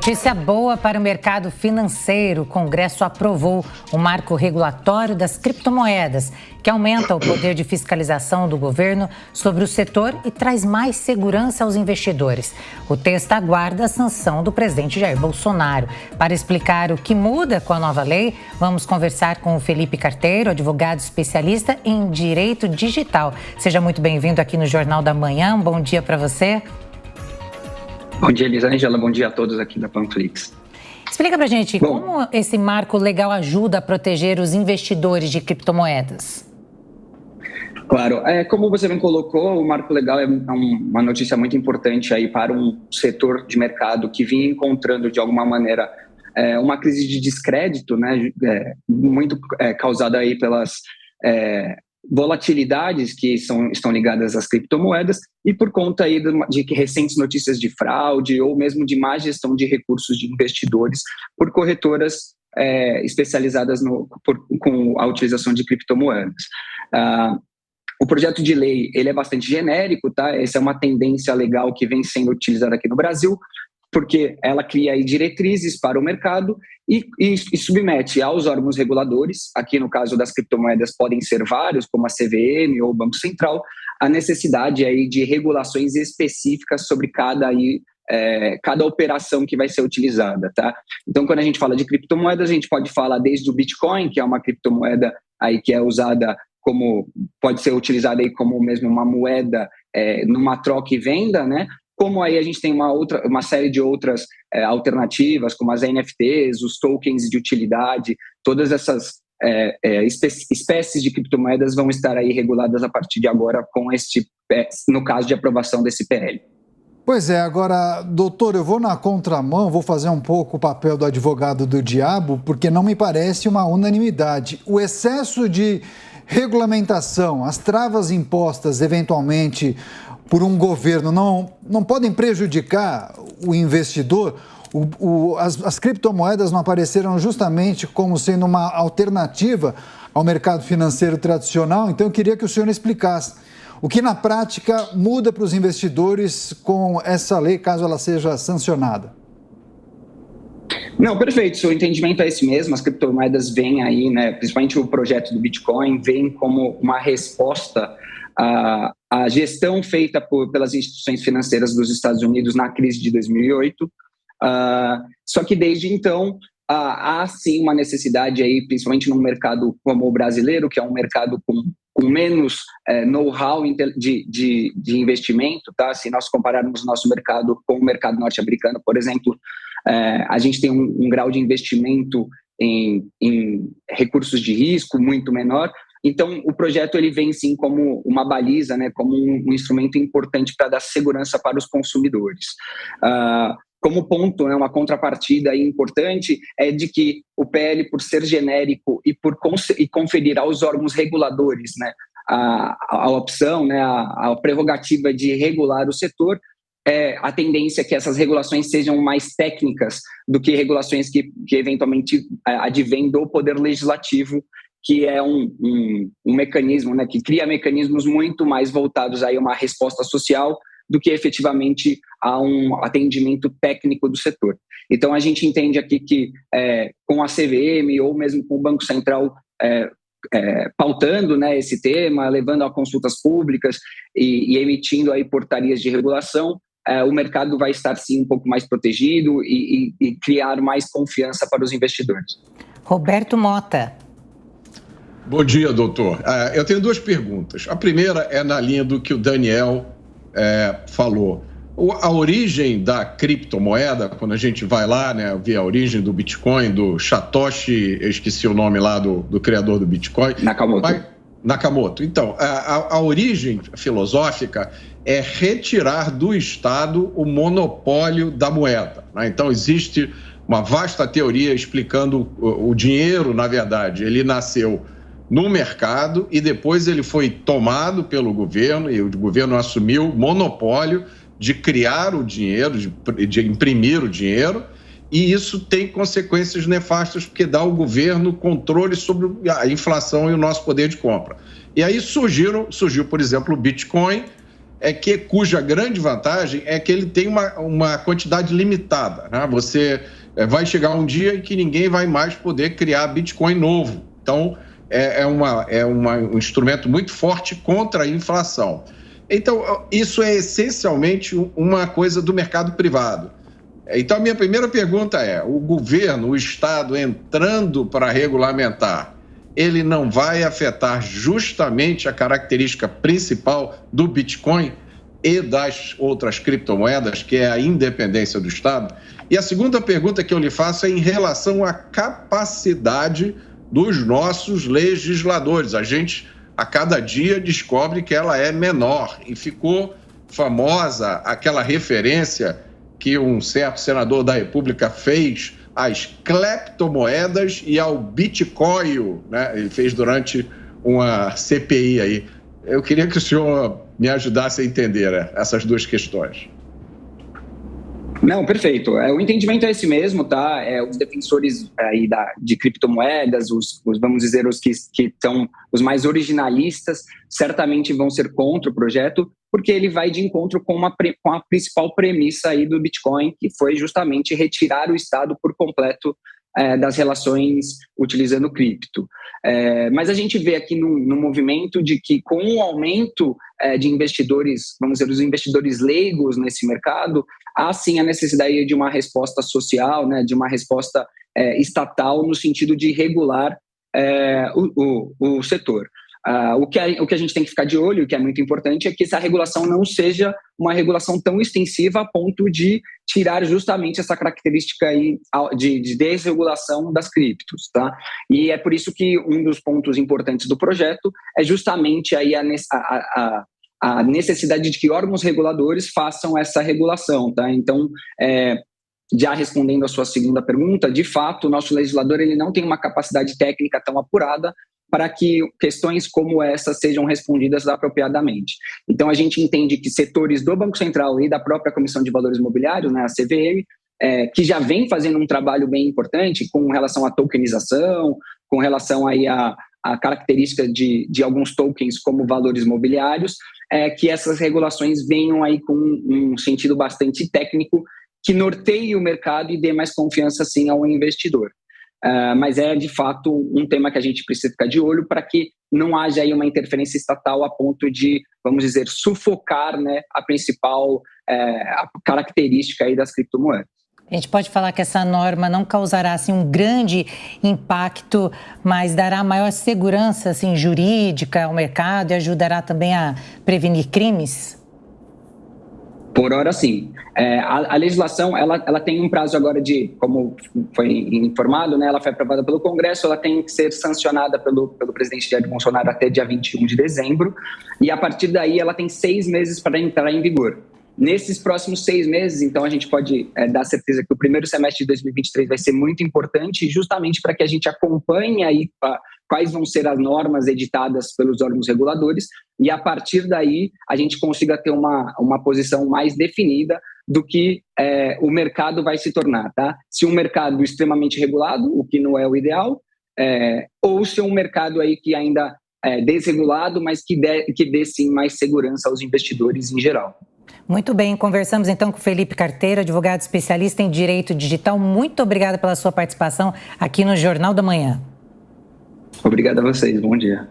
Notícia boa para o mercado financeiro. O Congresso aprovou o marco regulatório das criptomoedas, que aumenta o poder de fiscalização do governo sobre o setor e traz mais segurança aos investidores. O texto aguarda a sanção do presidente Jair Bolsonaro. Para explicar o que muda com a nova lei, vamos conversar com o Felipe Carteiro, advogado especialista em direito digital. Seja muito bem-vindo aqui no Jornal da Manhã. Um bom dia para você. Bom dia, Elisângela. Bom dia a todos aqui da Panflix. Explica pra gente como esse marco legal ajuda a proteger os investidores de criptomoedas. Claro, como você bem colocou, o marco legal é uma notícia muito importante aí para um setor de mercado que vinha encontrando de alguma maneira uma crise de descrédito, né, muito causada aí pelas volatilidades que estão ligadas às criptomoedas e por conta aí de recentes notícias de fraude ou mesmo de má gestão de recursos de investidores por corretoras especializadas com a utilização de criptomoedas. O projeto de lei ele é bastante genérico, tá? Essa é uma tendência legal que vem sendo utilizada aqui no Brasil, porque ela cria aí diretrizes para o mercado e submete aos órgãos reguladores, aqui no caso das criptomoedas podem ser vários, como a CVM ou o Banco Central, a necessidade aí de regulações específicas sobre cada operação que vai ser utilizada, tá? Então, quando a gente fala de criptomoedas, a gente pode falar desde o Bitcoin, que é uma criptomoeda aí que é usada pode ser utilizada aí como mesmo uma moeda numa troca e venda, né? Como aí a gente tem uma série de outras alternativas, como as NFTs, os tokens de utilidade, todas essas espécies de criptomoedas vão estar aí reguladas a partir de agora no caso de aprovação desse PL. Pois é, agora, doutor, eu vou na contramão, vou fazer um pouco o papel do advogado do diabo, porque não me parece uma unanimidade. O excesso de regulamentação, as travas impostas eventualmente por um governo não podem prejudicar o investidor? As criptomoedas não apareceram justamente como sendo uma alternativa ao mercado financeiro tradicional? Então eu queria que o senhor explicasse o que na prática muda para os investidores com essa lei, caso ela seja sancionada. Não, perfeito, seu entendimento é esse mesmo, as criptomoedas vêm aí, né, principalmente o projeto do Bitcoin, vem como uma resposta à gestão feita pelas instituições financeiras dos Estados Unidos na crise de 2008, só que desde então há sim uma necessidade aí, principalmente num mercado como o brasileiro, que é um mercado com menos know-how de investimento, tá? Se nós compararmos o nosso mercado com o mercado norte-americano, por exemplo, a gente tem um grau de investimento em recursos de risco muito menor. Então, o projeto ele vem sim como uma baliza, né, como um instrumento importante para dar segurança para os consumidores. Como ponto, né, uma contrapartida importante é de que o PL, por ser genérico e conferir aos órgãos reguladores, né, a opção, né, a prerrogativa de regular o setor, a tendência é que essas regulações sejam mais técnicas do que regulações que eventualmente advêm do Poder Legislativo, que é um mecanismo, né, que cria mecanismos muito mais voltados a uma resposta social do que efetivamente a um atendimento técnico do setor. Então, a gente entende aqui que com a CVM ou mesmo com o Banco Central pautando, né, esse tema, levando a consultas públicas e emitindo aí portarias de regulação, o mercado vai estar sim um pouco mais protegido e criar mais confiança para os investidores. Roberto Mota. Bom dia, doutor. Eu tenho duas perguntas. A primeira é na linha do que o Daniel falou. A origem da criptomoeda, quando a gente vai lá, né, ver a origem do Bitcoin, do Satoshi, eu esqueci o nome lá do criador do Bitcoin. Nakamoto. Então, a origem filosófica é retirar do Estado o monopólio da moeda, né? Então, existe uma vasta teoria explicando o dinheiro, na verdade, ele nasceu no mercado e depois ele foi tomado pelo governo e o governo assumiu o monopólio de criar o dinheiro, de imprimir o dinheiro, e isso tem consequências nefastas porque dá ao governo controle sobre a inflação e o nosso poder de compra. E aí surgiu, por exemplo, o Bitcoin, cuja grande vantagem é que ele tem uma quantidade limitada, né? Você vai chegar um dia em que ninguém vai mais poder criar Bitcoin novo. Então, um instrumento muito forte contra a inflação. Então, isso é essencialmente uma coisa do mercado privado. Então, a minha primeira pergunta é, o governo, o Estado entrando para regulamentar, ele não vai afetar justamente a característica principal do Bitcoin e das outras criptomoedas, que é a independência do Estado? E a segunda pergunta que eu lhe faço é em relação à capacidade dos nossos legisladores. A gente, a cada dia, descobre que ela é menor e ficou famosa aquela referência que um certo senador da República fez às cleptomoedas e ao Bitcoin, né? Ele fez durante uma CPI aí. Eu queria que o senhor me ajudasse a entender essas duas questões. Não, perfeito. O entendimento é esse mesmo, tá? Os defensores aí de criptomoedas, vamos dizer, os que são os mais originalistas, certamente vão ser contra o projeto, porque ele vai de encontro com a principal premissa aí do Bitcoin, que foi justamente retirar o Estado por completo das relações utilizando cripto. Mas a gente vê aqui no movimento de que, com o aumento de investidores, vamos dizer, os investidores leigos nesse mercado, há sim a necessidade de uma resposta social, né, de uma resposta estatal no sentido de regular o setor. O que a gente tem que ficar de olho, o que é muito importante, é que essa regulação não seja uma regulação tão extensiva a ponto de tirar justamente essa característica aí de desregulação das criptos, tá? E é por isso que um dos pontos importantes do projeto é justamente aí a necessidade de que órgãos reguladores façam essa regulação, tá? Então, já respondendo a sua segunda pergunta, de fato, o nosso legislador ele não tem uma capacidade técnica tão apurada para que questões como essa sejam respondidas apropriadamente. Então, a gente entende que setores do Banco Central e da própria Comissão de Valores Mobiliários, né, a CVM, que já vem fazendo um trabalho bem importante com relação à tokenização, com relação aí a característica de alguns tokens como valores mobiliários, que essas regulações venham aí com um sentido bastante técnico que norteie o mercado e dê mais confiança, sim, ao investidor. Mas é, de fato, um tema que a gente precisa ficar de olho para que não haja aí uma interferência estatal a ponto de, vamos dizer, sufocar, né, a principal característica aí das criptomoedas. A gente pode falar que essa norma não causará assim, um grande impacto, mas dará maior segurança assim, jurídica ao mercado e ajudará também a prevenir crimes? Por hora, sim. A legislação, ela tem um prazo agora de, como foi informado, né, ela foi aprovada pelo Congresso, ela tem que ser sancionada pelo presidente Jair Bolsonaro até dia 21 de dezembro, e a partir daí ela tem 6 meses para entrar em vigor. Nesses próximos 6 meses, então, a gente pode dar certeza que o primeiro semestre de 2023 vai ser muito importante, justamente para que a gente acompanhe aí quais vão ser as normas editadas pelos órgãos reguladores e, a partir daí, a gente consiga ter uma posição mais definida do que o mercado vai se tornar, tá? Se um mercado extremamente regulado, o que não é o ideal, ou se um mercado aí que ainda é desregulado, mas que dê sim mais segurança aos investidores em geral. Muito bem, conversamos então com o Felipe Carteiro, advogado especialista em direito digital. Muito obrigada pela sua participação aqui no Jornal da Manhã. Obrigado a vocês, bom dia.